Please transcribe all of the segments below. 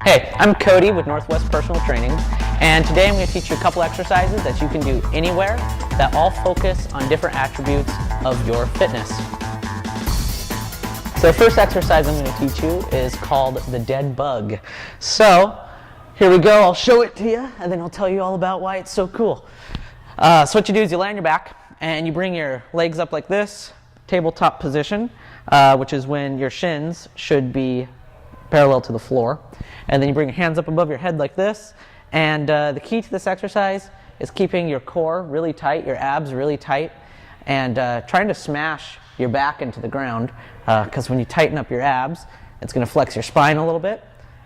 Hey, I'm Cody with Northwest Personal Training, and today I'm going to teach you a couple exercises that you can do anywhere that all focus on different attributes of your fitness. So the first exercise I'm going to teach you is called the dead bug. So here we go, I'll show it to you and then I'll tell you all about why it's so cool. So what you do is you lay on your back and you bring your legs up like this, tabletop position, which is when your shins should be parallel to the floor. And then you bring your hands up above your head like this. And the key to this exercise is keeping your core really tight, your abs really tight, and trying to smash your back into the ground, because when you tighten up your abs, it's going to flex your spine a little bit.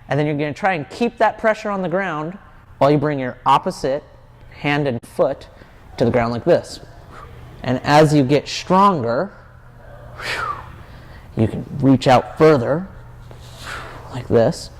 And then you're going to try and keep that pressure on the ground while you bring your opposite hand and foot to the ground like this. And as you get stronger, you can reach out further like this.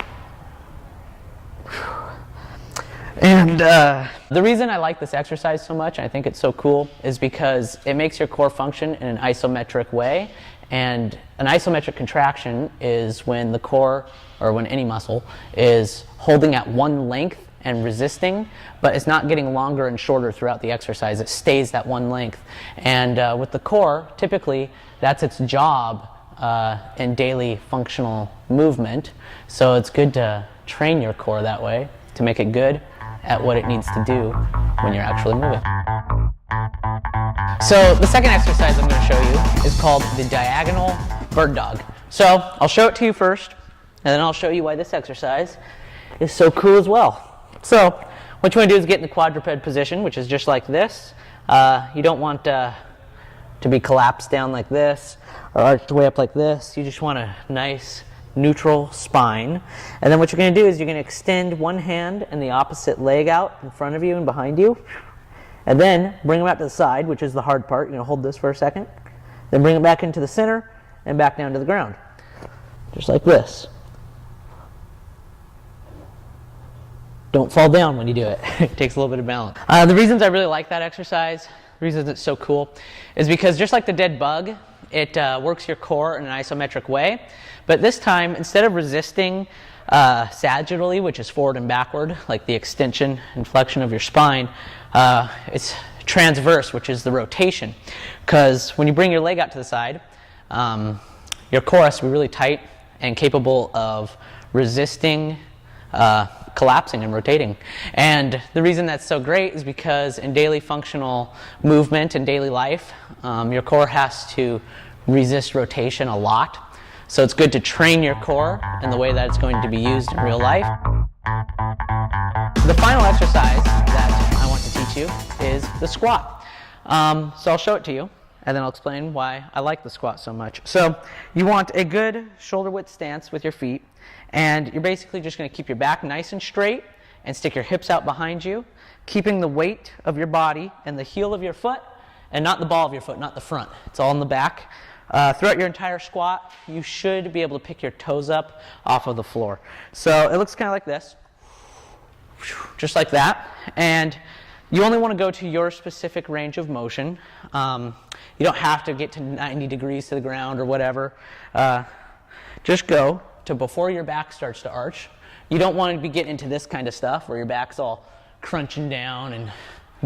And the reason I like this exercise so much, and I think it's so cool, is because it makes your core function in an isometric way. And an isometric contraction is when the core, or when any muscle, is holding at one length and resisting, but it's not getting longer and shorter throughout the exercise. It stays that one length. And with the core, typically, that's its job in daily functional movement. So it's good to train your core that way to make it good at what it needs to do when you're actually moving. So the second exercise I'm going to show you is called the diagonal bird dog. So I'll show it to you first, and then I'll show you why this exercise is so cool as well. So what you want to do is get in the quadruped position, which is just like this. You don't want to be collapsed down like this or arched way up like this. You just want a nice neutral spine. And then what you're going to do is you're going to extend one hand and the opposite leg out in front of you and behind you. And then bring them out to the side, which is the hard part. You're going to hold this for a second. Then bring it back into the center and back down to the ground. Just like this. Don't fall down when you do it. It takes a little bit of balance. The reasons I really like that exercise, the reasons it's so cool, is because just like the dead bug, it works your core in an isometric way. But this time, instead of resisting sagittally, which is forward and backward, like the extension and flexion of your spine, it's transverse, which is the rotation. Because when you bring your leg out to the side, your core has to be really tight and capable of resisting collapsing and rotating. And the reason that's so great is because in daily functional movement in daily life, your core has to resist rotation a lot. So it's good to train your core in the way that it's going to be used in real life. The final exercise that I want to teach you is the squat. So I'll show it to you, and then I'll explain why I like the squat so much. So you want a good shoulder width stance with your feet, and you're basically just going to keep your back nice and straight and stick your hips out behind you, keeping the weight of your body and the heel of your foot, and not the ball of your foot, not the front. It's all in the back. Throughout your entire squat, you should be able to pick your toes up off of the floor. So it looks kind of like this, just like that. And you only want to go to your specific range of motion. You don't have to get to 90 degrees to the ground or whatever. Just go to before your back starts to arch. You don't want to be getting into this kind of stuff where your back's all crunching down and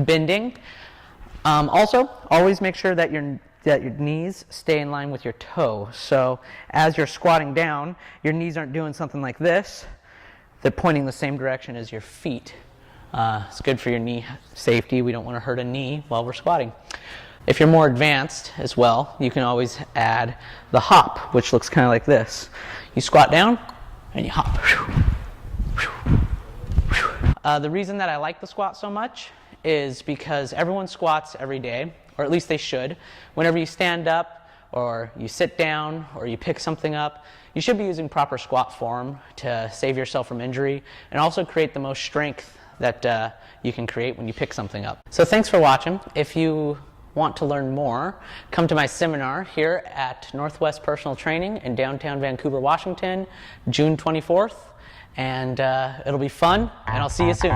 bending. Also, always make sure that your knees stay in line with your toe. So as you're squatting down, your knees aren't doing something like this. They're pointing the same direction as your feet. It's good for your knee safety. We don't want to hurt a knee while we're squatting. If you're more advanced as well, you can always add the hop, which looks kind of like this. You squat down and you hop. The reason that I like the squat so much is because everyone squats every day, or at least they should. Whenever you stand up or you sit down or you pick something up, you should be using proper squat form to save yourself from injury and also create the most strength that you can create when you pick something up. So thanks for watching. If you want to learn more, come to my seminar here at Northwest Personal Training in downtown Vancouver, Washington, June 24th. And it'll be fun, and I'll see you soon.